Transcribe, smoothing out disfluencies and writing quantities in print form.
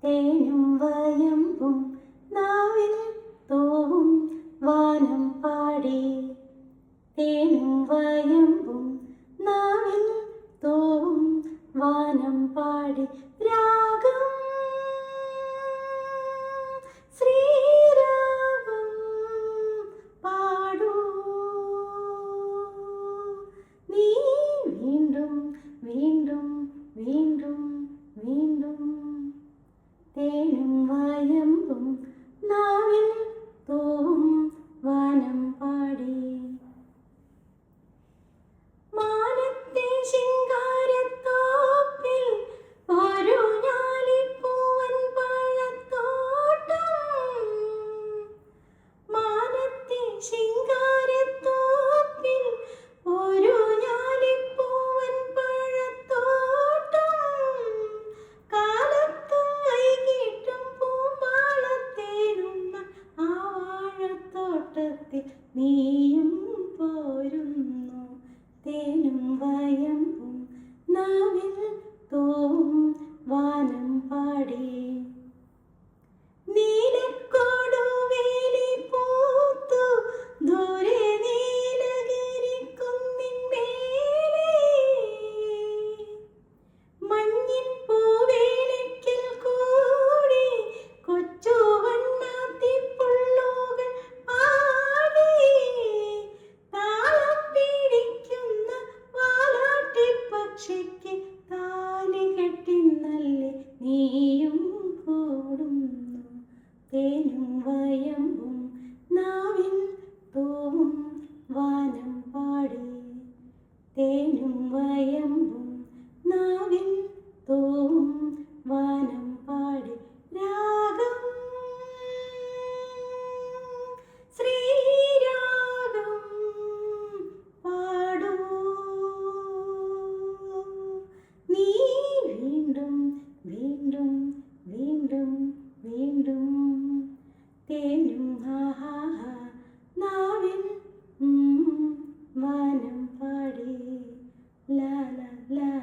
തേനും വയമ്പും നാവിൽ തൂവും വാനം പാടി. തേനും വയമ്പും നാവിൽ തൂവും വാനം പാടി. രാഗം ശ്രീരാഗം പാടൂ നീ വീണ്ടും വീണ്ടും വീണ്ടും വീണ്ടും. തേനും വയമ്പും നാവിൽ തൂവും വാനം പാടി. മാനത്തെ ശിങ്കാരത്തോപ്പിൽ ഒരു ഞാലിപ്പൂവൻ പഴത്തോട്ടം. മാനത്തെ ശിങ്കാരത്തോപ്പിൽ ഒരു ഞാലിപ്പൂവൻ പഴത്തോട്ടം. കാലത്തും വൈകിട്ടും പൂമ്പാളത്തേനുണ്ണ ആ വാഴത്തോട്ടത്തിൽ നീയും പോരുന്നു. തേനും വയമ്പും നാവിൽ തൂവും വാനം പാടി. നീലക്കൊടുവേലി പൂത്തു ദൂരെ നീലഗിരിക്കുന്നിന്മേലെ. മഞ്ഞിൻ പൂവേലിക്കൽ കൂടി കൊച്ചു വണ്ണാത്തിപ്പുള്ളുകൾ പാടി. താളം പിടിക്കുന്ന വാലാട്ടിപ്പക്ഷിക്ക് താലി കെട്ടിന്നല്ലേ നീയും കൂടുന്നു. തേനും വയമ്പും നാവിൽ തൂവും വാനം പാടി. തേനും വയമ്പും നാവിൽ തൂവും വാനം പാടി. രാഗം ശ്രീരാഗം പാടൂ നീ വീണ്ടും വീണ്ടും വീണ്ടും വീണ്ടും. തേനും നാവിൽ വാനം പാടി. ലാ ലാ ലാ.